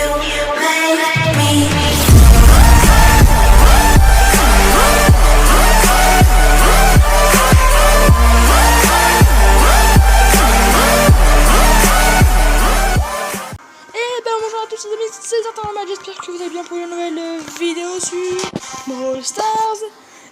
make me. Bonjour à tous les amis, c'est Zartan, j'espère que vous allez bien pour une nouvelle vidéo sur Brawl Stars.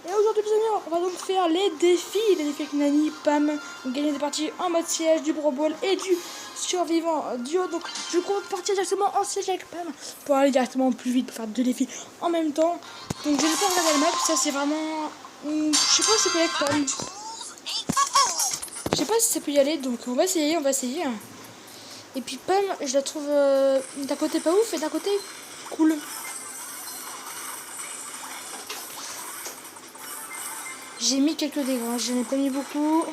Et aujourd'hui les amis, on va donc faire les défis avec Nani, Pam, gagner des parties en mode siège, du Brawl Ball et du survivant duo. Donc je compte partir directement en siège avec Pam pour aller directement plus vite, pour faire deux défis en même temps. Donc je vais pas regarder la map, ça c'est vraiment... je sais pas si ça peut être Pam. Je sais pas si ça peut y aller, donc on va essayer, Et puis Pam, je la trouve d'un côté pas ouf et d'un côté cool. J'ai mis quelques dégâts, je n'ai pas mis beaucoup.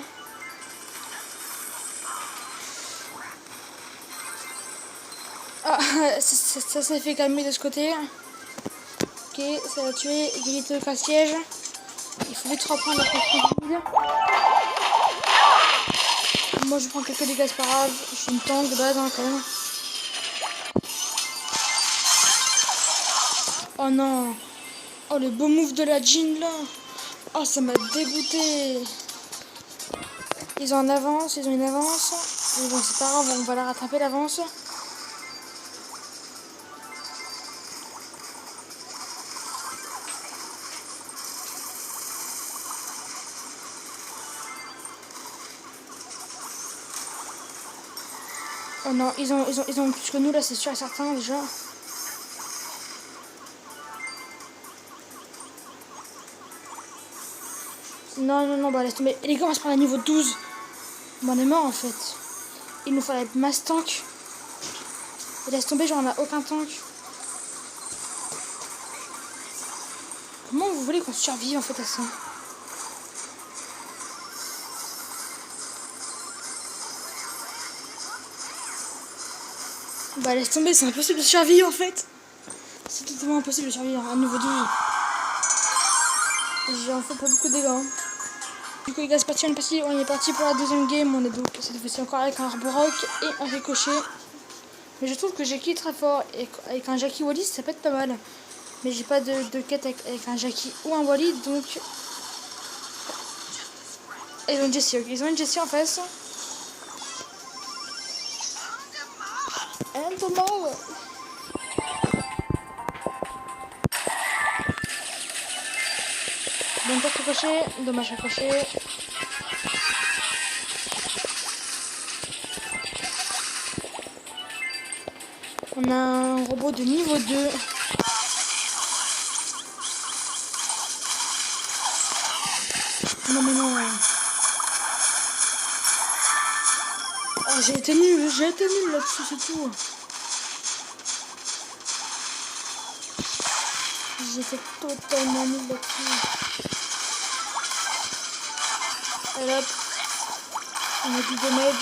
Ah, ça s'est fait calmer de ce côté. Ok, ça va tuer. Égalité au siège. Il faut vite reprendre la contrôle. Moi je prends quelques dégâts, c'est pas grave. Je suis une tank de base quand même. Oh non. Oh le beau move de la Jean là. Oh ça m'a dégoûté. Ils ont une avance. Mais bon c'est pas grave, on va la rattraper l'avance. Oh non, ils ont plus que nous là, c'est sûr et certain déjà. Non, bah laisse tomber. Et les gars, on va se prendre à niveau 12. Bon, on est mort en fait. Il nous fallait masse tank. Et laisse tomber, genre on a aucun tank. Comment vous voulez qu'on survive en fait à ça? Bah laisse tomber, c'est impossible de survivre en fait. C'est totalement impossible de survivre à niveau 12. J'ai en fait pas beaucoup de dégâts. Hein. Du coup les gars c'est parti, on est parti pour la deuxième game. On est donc cette fois-ci encore avec un Arborock et un Ricochet. Mais je trouve que Jackie est très fort. Et avec un Jackie Wally ça peut être pas mal. Mais j'ai pas de quête avec un Jackie ou un Wally donc... Ils ont une Jessie, ok. Ils ont une Jessie en face. And tomorrow. Bon, pas Ricochet, dommage Ricochet. On a un robot de niveau 2. Non mais non. Oh, j'ai été nul là-dessus, c'est tout. J'étais totalement nul là-dessus. Allez hop. On a du damage,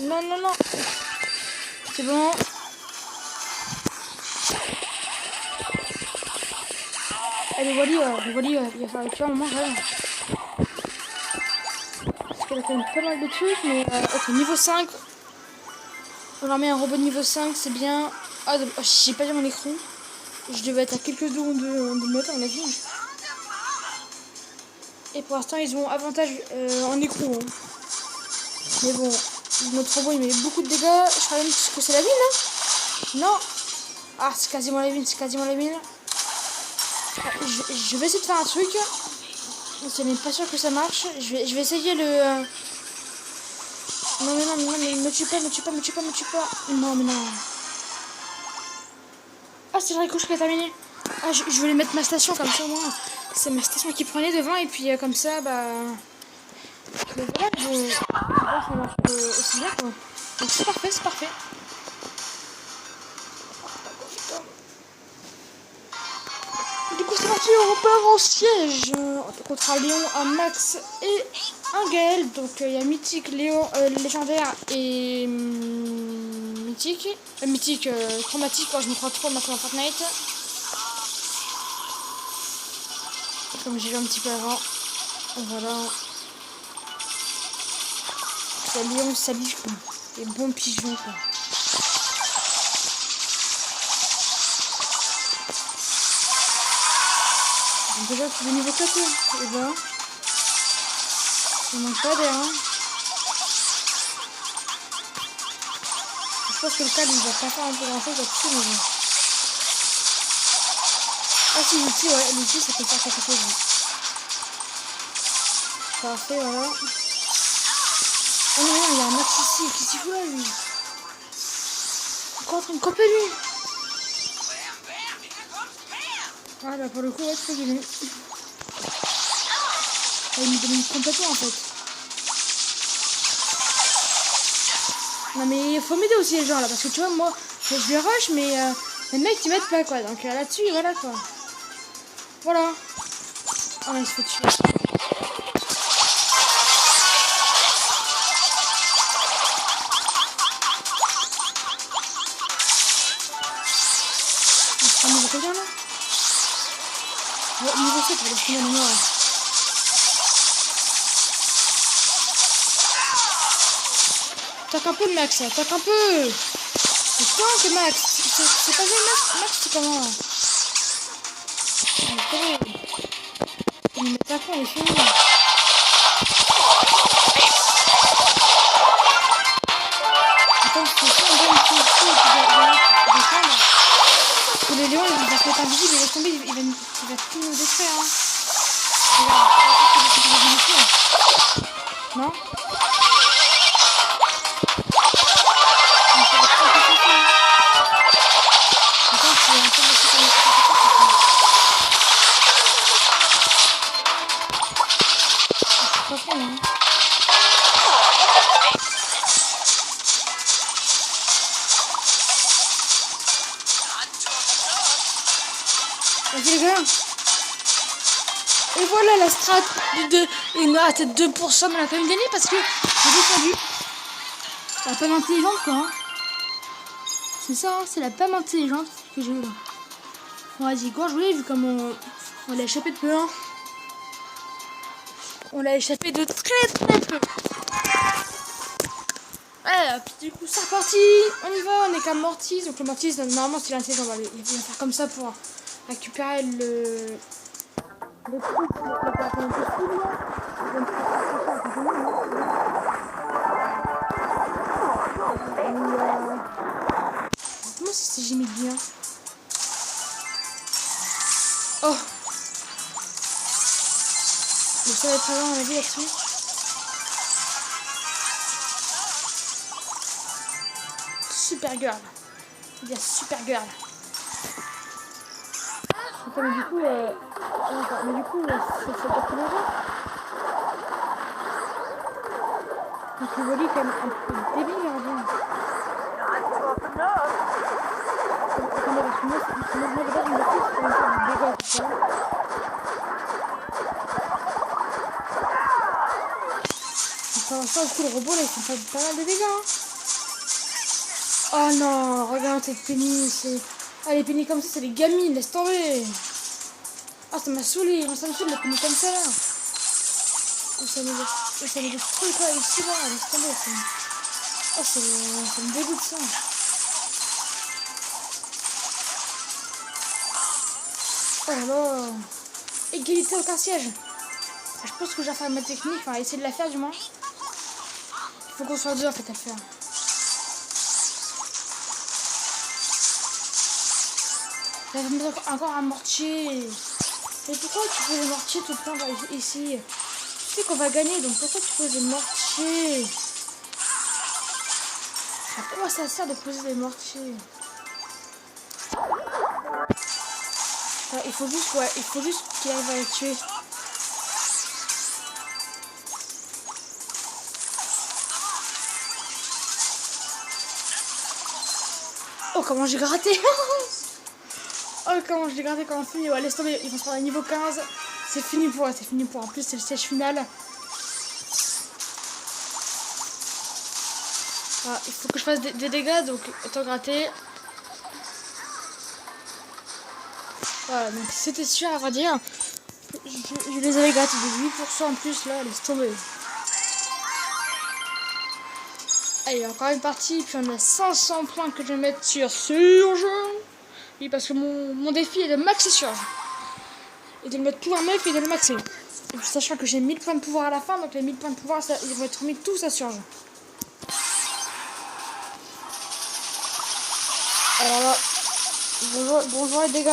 Non. C'est bon. Allez, Wally, il va falloir tuer un moment, ouais. Parce qu'elle a quand même pas mal de trucs, mais ok, niveau 5. On leur met un robot de niveau 5, c'est bien. Ah, j'ai pas vu mon écran. Je devais être à quelques secondes de note à mon avis. Et pour l'instant, ils ont avantage en écran. Hein. Mais bon, notre robot il met beaucoup de dégâts. Je crois même que c'est la mine, hein. Non. Ah, c'est quasiment la mine, Ah, je vais essayer de faire un truc. C'est même pas sûr que ça marche. Je vais essayer le... Non, mais me tue pas. Non, mais non. Ah, c'est le Ricochet qui a terminé. Ah, je voulais mettre ma station comme ça, moi. C'est ma station qui prenait devant et puis comme ça, bah... Mais voilà, ça marche aussi bien, quoi. Donc c'est parfait. Du coup, c'est parti, on repart en siège. Contre un Léon, un Max et un Gaël. Donc il y a Mythique, Léon, légendaire et... mythique. Mythique, chromatique, quand je me crois trop maintenant en Fortnite. Comme j'ai vu un petit peu avant. Voilà. Ça lion, ça biche quoi. Des bons pigeons quoi. Donc déjà c'est le niveau 14. Et ben. Il manque pas d'air hein. Je pense que le câble il va pas faire un peu grand chose là-dessus mais bon. Ah si l'outil ouais, l'outil ça peut faire quelque chose. Ouais. Parfait voilà. Oh non, il y a un max ici, qu'est-ce qu'il fout là lui? Encore en train de camper lui. Ah bah pour le coup ouais c'est gagné. Il me domine complètement en fait. Non mais il faut m'aider aussi les gens là parce que tu vois moi je les rush mais les mecs ils m'aident pas quoi donc là-dessus voilà quoi. Voilà. Ah il se fait tuer. On niveau combien là? Ouais, niveau 7 parce qu'il y a le noir. Tac un peu Max, tac un peu. C'est quoi que Max? C'est pas vrai Max? Max c'est comment là? Il me met à fond, il est fini. Attends, c'est ça, on va me tuer ici et puis descendre. Parce que les lions ils vont se mettre invisibles et laisse tomber, il va tout nous détruire hein. Regarde, non? Vas-y les gars. Et voilà la strat de une à 2%, mais on a quand même gagné parce que j'ai défendu. La pomme intelligente quoi. Hein. C'est ça, hein, c'est la pomme intelligente que j'ai eu là. Bon vas-y, quand jouer vu comme on l'a échappé de peu. Hein. On l'a échappé de très peu. Ouais, puis du coup c'est reparti. On y va, on est qu'un mortis. Donc le mortis normalement c'est l'intelligent. Il va faire comme ça pour récupérer le truc. Dites-moi si j'ai mis bien. Oh. Le sol est très long, on a vu là-dessus. Super girl. Il y a super girl. Attends, mais du coup, c'est pas tous les jours. Donc le volet est quand même un peu débile, on va dire. Attendez, parce que moi, de base, je me dis que c'est une sorte de dégâts, tout ça. Pour l'instant, du coup, le robot, là, il fait pas mal de dégâts, hein. Oh non, regarde cette péniche. Ah, les péniches comme ça, c'est des gamines, laisse tomber. Ah, ça m'a saoulé, ça me saoule les péniches comme ça, là. Ça me détruit, quoi, ici, là, laisse tomber. Oh, ça me dégoûte, ça. Oh là là. Égalité, aucun siège. Je pense que je vais faire ma technique, enfin, essayer de la faire, du moins. Il faut qu'on soit deux, en fait, à le faire. Ça va me mettre encore un mortier. Mais pourquoi tu poses des mortiers tout le temps ici? Tu sais qu'on va gagner, donc pourquoi tu poses des mortiers? À quoi ça sert de poser des mortiers? Enfin, il faut juste qu'il arrive à les tuer. Oh, comment j'ai gratté! Oh, comment je l'ai gardé quand on finit. Ouais, laisse tomber, ils vont se prendre à niveau 15. C'est fini pour eux, c'est fini pour eux. En plus, c'est le siège final. Ah, il faut que je fasse des dégâts, donc autant gratter. Voilà, donc c'était sûr à vrai dire. Je les avais grattés de 8% en plus, là, laisse tomber. Allez, encore une partie, puis on a 500 points que je vais mettre sur Surge. Oui, parce que mon défi est de maxer Surge. Et de le mettre tout un meuf et de le maxer. Et puis, sachant que j'ai 1000 points de pouvoir à la fin, donc les 1000 points de pouvoir, ça, ils vont être mis tous à Surge. Alors là, bonjour les dégâts.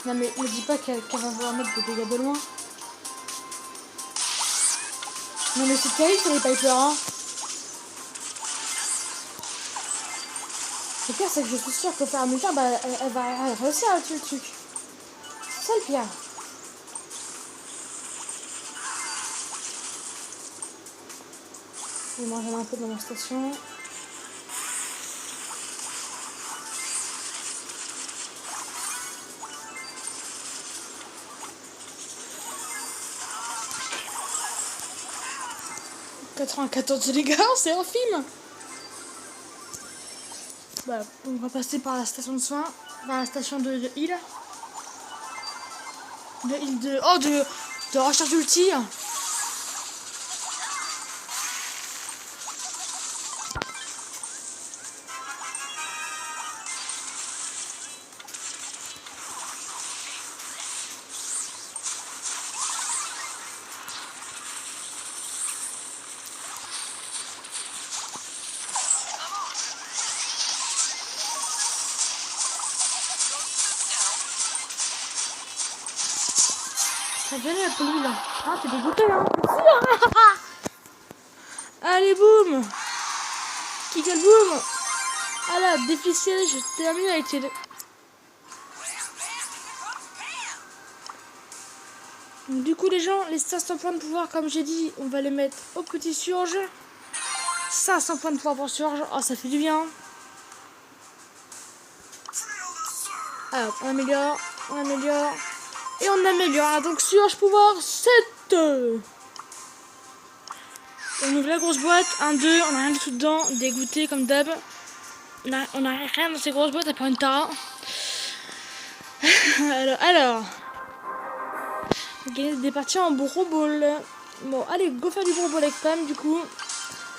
Non mais ne dis pas qu'elle va vouloir mettre des dégâts de loin. Non mais c'est terrible sur les Piper, hein. Le pire c'est que je suis sûre qu'au fur et à mesure, bah, elle va réussir à tuer le truc. C'est ça le pire. Je vais manger un peu dans ma station. « 94 dégâts, c'est un film. Bah, on va passer par la station de soins, par la station de heal. De heal de... Oh, de recharge ulti. Ça vient la pelule là. Ah, t'es dégoûté là. Allez, boum. Kick le boum. Ah là, défi siège, je termine avec les deux. Donc, du coup, les gens, les 500 points de pouvoir, comme j'ai dit, on va les mettre au petit Surge. 500 points de pouvoir pour Surge. Oh, ça fait du bien. Alors, on améliore, on améliore. Et on améliore. Donc, Surge pouvoir 7. On ouvre la grosse boîte. 1, 2. On n'a rien du tout dedans. Dégoûté comme d'hab. On a rien dans ces grosses boîtes à part une Tara. alors. Gagner des parties en Brawl Ball. Bon, allez, go faire du Brawl Ball avec Pam, du coup.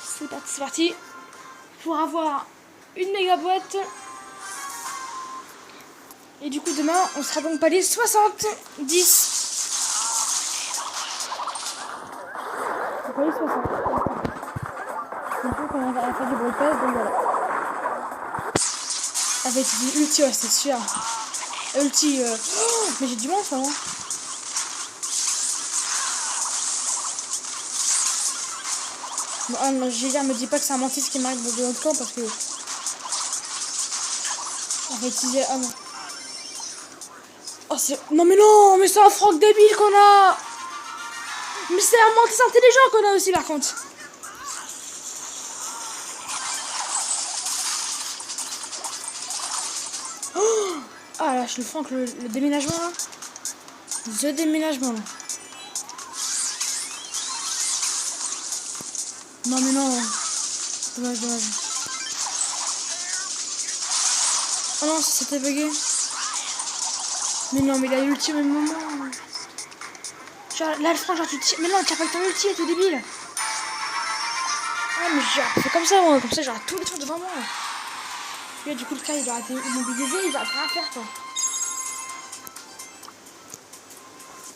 C'est parti. Pour avoir une méga boîte. Et du coup, demain, on sera donc palier 70. C'est palier 60. Donc, on va faire du Brawl Pass, donc voilà. Avec du ulti, ouais, c'est sûr. Ulti, oh, mais j'ai du mal, ça, hein. Bon, ah, non, j'ai dire, me dis pas que c'est un mantis qui m'arrive de notre camp parce que. On va utiliser. Ah non. Oh, c'est. Non, mais c'est un Franck débile qu'on a! Mais c'est un mantis intelligent qu'on a aussi, par contre. Oh, ah là, je le Franck, le déménagement là. The déménagement là. Non mais non. Dommage. Oh non, c'était bugué. Mais non, mais il a l'ulti au même moment. Genre, là, le franc, genre, tu tires. Mais non, tu n'as pas le temps ulti, t'es débile. Ah, mais genre, c'est comme ça, moi. Comme ça, genre, tous les trucs devant moi. Et là, du coup, le cas, il aura été immobilisé, il va rien faire, quoi.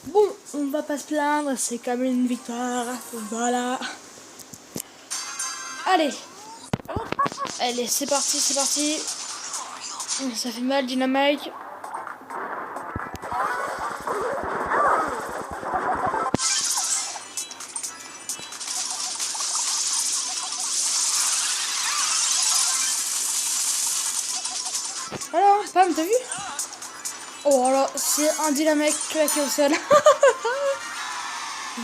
Bon, on va pas se plaindre, c'est quand même une victoire. Voilà. Allez, c'est parti. Ça fait mal, Dynamite. Alors, Pam, t'as vu? Oh là, c'est un Dynamite claqué au sol.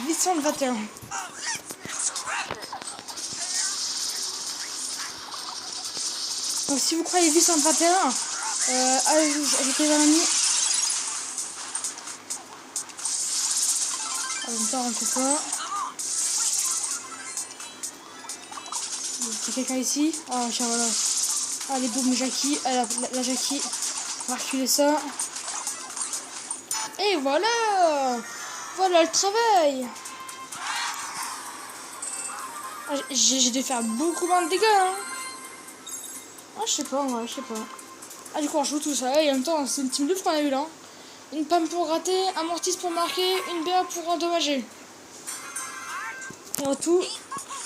821. Donc si vous croyez 821, ajoutez un ami. En même temps, on fait ça. Il y a quelqu'un ici. Ah, tiens, voilà. Allez, boum, Jackie. La Jackie. On va reculer ça. Et voilà. Voilà le travail. Ah, j'ai dû faire beaucoup moins de dégâts. Hein. Ah, je sais pas, moi, je sais pas. Ah, du coup, on joue tout ça. Et en même temps, c'est une team de fou qu'on a eu là. Une pomme pour gratter, un mortis pour marquer, une BA pour endommager. Et en tout,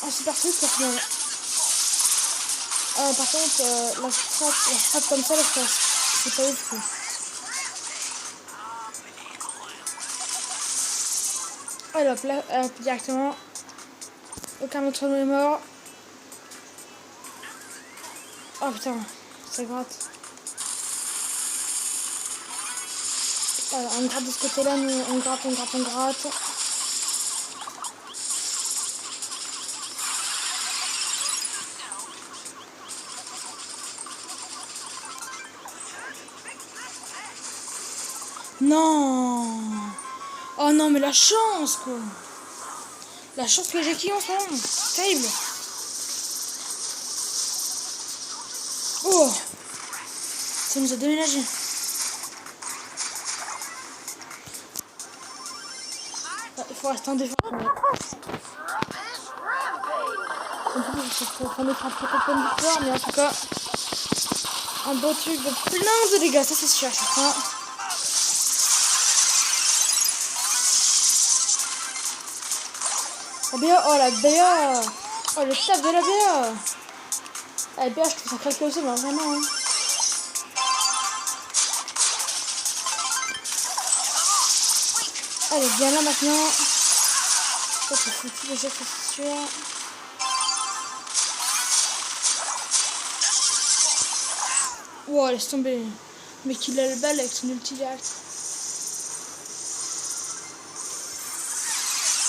un super truc pour finir. Par contre, la strat comme ça, c'est pas ouf. Quoi. Allez hop, là, hop, directement. Aucun autre n'est mort. Oh putain, ça gratte. Alors, on gratte de ce côté-là, nous on gratte. Non. Oh non, mais la chance, quoi. La chance que j'ai qui en ce moment. Terrible. Oh. Ça nous a déménagé. Il faut rester en défense. Je suis en train de faire un peu de victoire, mais en tout cas, un beau truc de plein de dégâts, ça c'est sûr, certain. La BA, oh la BA, oh le taf de la BA. La BA, je trouve ça craqué aussi, mais vraiment. Hein. Allez, viens là maintenant. Ça c'est foutu déjà, c'est sûr. Wow, laisse tomber. Mais qu'il a le bal avec son ulti direct.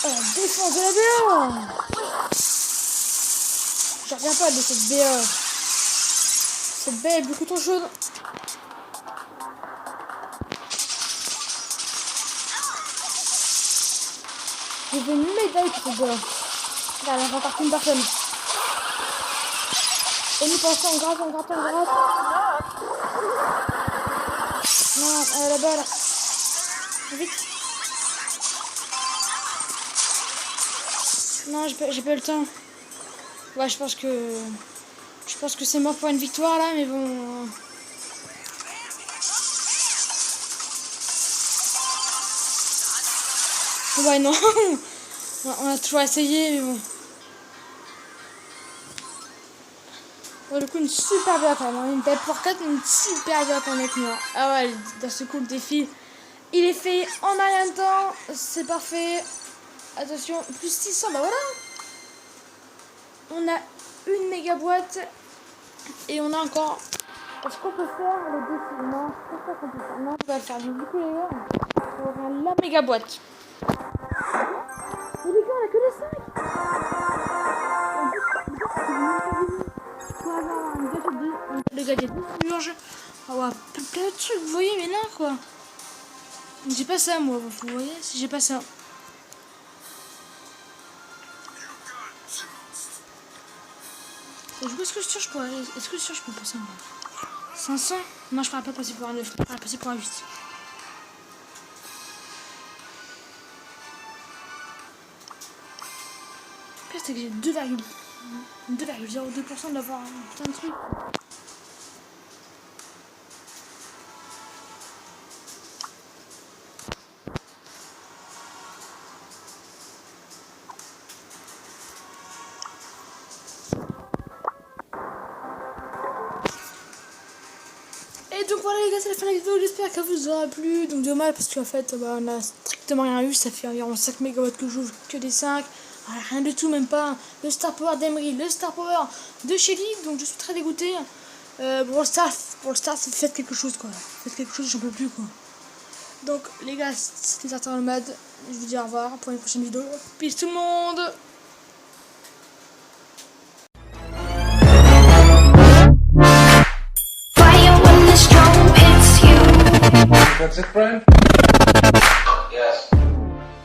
Oh, la défense de la BA. Je reviens pas de cette BA. Cette BA est beaucoup trop chaude. Je vais une médaille pour cette BA. Regarde, elle rencontre une personne. Et nous pensons, on gratte. Non, là-bas, là. Vite. Non, j'ai pas eu le temps. Ouais, je pense que c'est mort pour une victoire là, mais bon. Ouais, non. On a toujours essayé, mais bon. Ouais, du coup, une super BA quand même. Une belle pour 4, une super BA honnêtement. Ah ouais, dans ce coup, le défi, il est fait en un rien de temps. C'est parfait. Attention, plus 600, bah voilà. On a une méga boîte. Et on a encore... Est-ce qu'on peut faire le défi? Non, je pense pas qu'on peut faire. Non, on va le faire. Donc, du coup, les gars, on va la méga boîte. Mais les gars, on a que les 5. Pour avoir un gadget le gadget de purge. On va avoir plein de trucs, vous voyez, mais là, quoi. J'ai pas ça, moi. Vous voyez, si j'ai pas ça. Du coup, est-ce que je peux passer en 500? Non, je pourrais pas passer pour un 9, je pourrais passer pour un 8. Le pire, c'est que j'ai 2,02% d'avoir plein de trucs. Et donc voilà les gars, c'est la fin de la vidéo, j'espère qu'elle vous aura plu. Donc dommage parce qu'en fait bah, on a strictement rien eu, ça fait environ 5 MW que j'ouvre, que des 5. Rien du tout, même pas le Star Power d'Emery, le Star Power de Shelly, donc je suis très dégoûté. Pour le Star, faites quelque chose quoi, faites quelque chose, j'en peux plus quoi. Donc les gars, c'était Tartar Nomade, je vous dis au revoir pour une prochaine vidéo. Peace tout le monde. That's it, Brian?